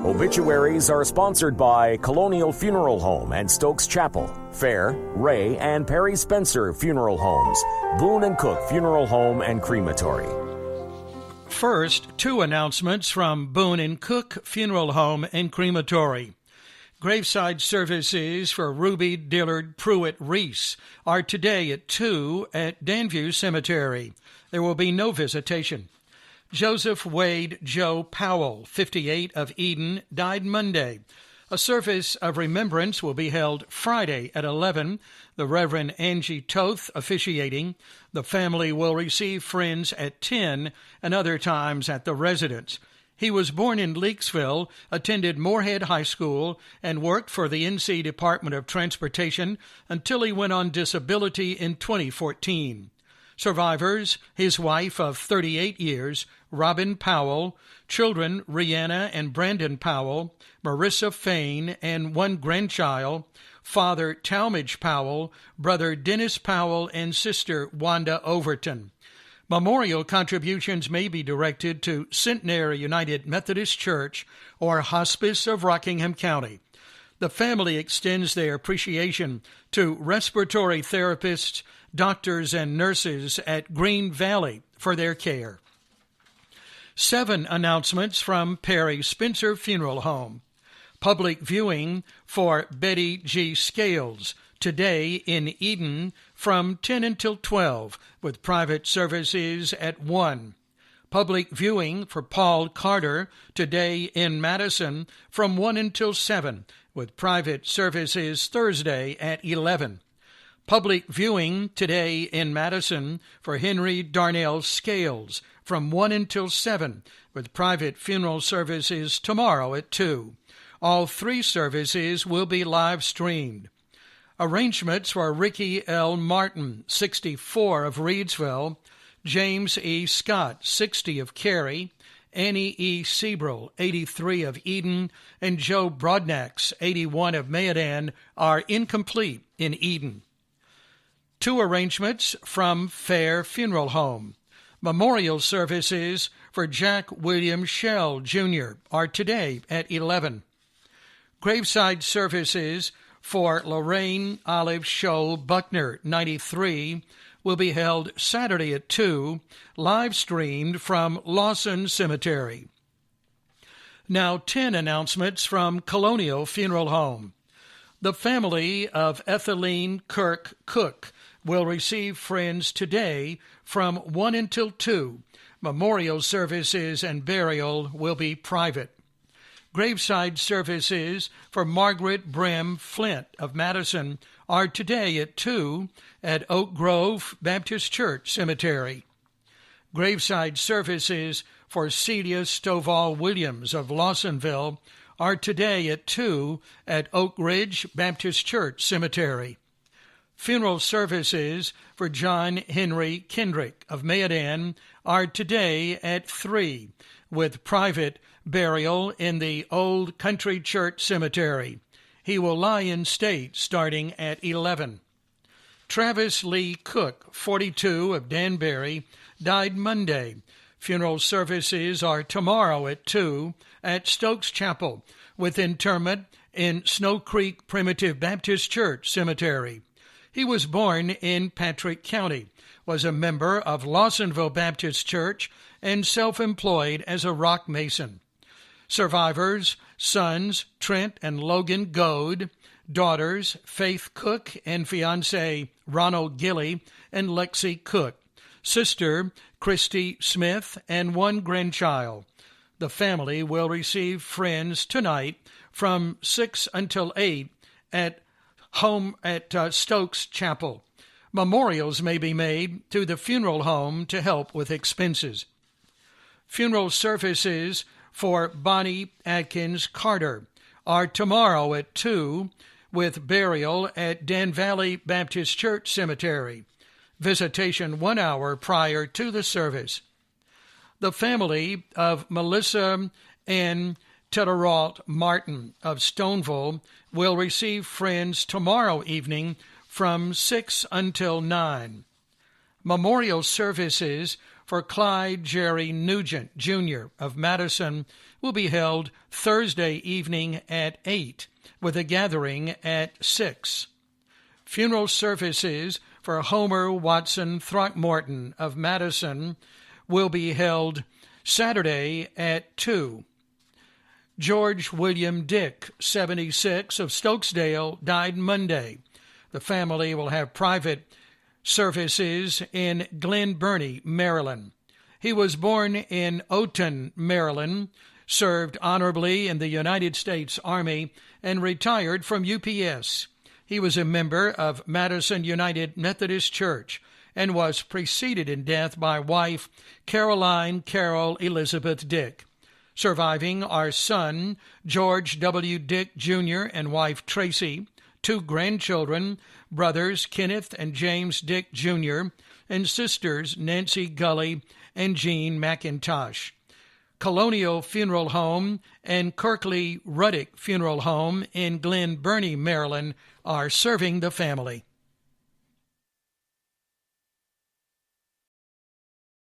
Obituaries are sponsored by Colonial Funeral Home and Stokes Chapel, Fair, Ray, and Perry Spencer Funeral Homes, Boone & Cook Funeral Home and Crematory. First, two announcements from Boone & Cook Funeral Home and Crematory. Graveside services for Ruby Dillard Pruitt Reese are today at 2 at Danview Cemetery. There will be no visitation. Joseph Wade Joe Powell, 58, of Eden, died Monday. A service of remembrance will be held Friday at 11. The Reverend Angie Toth officiating. The family will receive friends at 10 and other times at the residence. He was born in Leakesville, attended Moorhead High School, and worked for the NC Department of Transportation until he went on disability in 2014. Survivors, his wife of 38 years, Robin Powell, children Rihanna and Brandon Powell, Marissa Fain, and one grandchild, Father Talmadge Powell, Brother Dennis Powell, and Sister Wanda Overton. Memorial contributions may be directed to Centenary United Methodist Church or Hospice of Rockingham County. The family extends their appreciation to respiratory therapists, doctors, and nurses at Green Valley for their care. 7 announcements from Perry Spencer Funeral Home. Public viewing for Betty G. Scales today in Eden from 10 until 12, with private services at 1. Public viewing for Paul Carter today in Madison from 1 until 7, with private services Thursday at 11. Public viewing today in Madison for Henry Darnell Scales from 1 until 7, with private funeral services tomorrow at 2. All 3 services will be live streamed. Arrangements for Ricky L. Martin, 64, of Reedsville, James E. Scott, 60, of Cary, Annie E. Sebrel, 83, of Eden, and Joe Brodnax, 81, of Mayodan, are incomplete in Eden. 2 arrangements from Fair Funeral Home. Memorial services for Jack William Shell, Jr. are today at 11. Graveside services for Lorraine Olive Show Buckner, 93, will be held Saturday at 2, live streamed from Lawson Cemetery. Now 10 announcements from Colonial Funeral Home. The family of Etheline Kirk Cook will receive friends today from 1 until 2. Memorial services and burial will be private. Graveside services for Margaret Brim Flint of Madison are today at 2 at Oak Grove Baptist Church Cemetery. Graveside services for Celia Stovall Williams of Lawsonville are today at 2 at Oak Ridge Baptist Church Cemetery. Funeral services for John Henry Kendrick of Mayodan are today at 3, with private burial in the Old Country Church Cemetery. He will lie in state starting at 11. Travis Lee Cook, 42, of Danbury, died Monday. Funeral services are tomorrow at 2 at Stokes Chapel, with interment in Snow Creek Primitive Baptist Church Cemetery. He was born in Patrick County, was a member of Lawsonville Baptist Church, and self-employed as a rock mason. Survivors, sons Trent and Logan Goad, daughters Faith Cook and fiancé Ronald Gilly and Lexi Cook, sister Christy Smith, and one grandchild. The family will receive friends tonight from 6 until 8 at home at Stokes Chapel. Memorials may be made to the funeral home to help with expenses. Funeral services for Bonnie Atkins Carter are tomorrow at 2, with burial at Dan Valley Baptist Church Cemetery. Visitation 1 hour prior to the service. The family of Melissa and Tedderalt Martin of Stoneville will receive friends tomorrow evening from 6 until 9. Memorial services for Clyde Jerry Nugent, Jr. of Madison will be held Thursday evening at 8, with a gathering at 6. Funeral services for Homer Watson Throckmorton of Madison will be held Saturday at 2. George William Dick, 76, of Stokesdale, died Monday. The family will have private services in Glen Burnie, Maryland. He was born in Oton, Maryland, served honorably in the United States Army, and retired from UPS. He was a member of Madison United Methodist Church and was preceded in death by wife Caroline Carol Elizabeth Dick. Surviving are son George W. Dick, Jr. and wife Tracy, 2 grandchildren, brothers Kenneth and James Dick, Jr., and sisters Nancy Gully and Jean McIntosh. Colonial Funeral Home and Kirkley Ruddick Funeral Home in Glen Burnie, Maryland, are serving the family.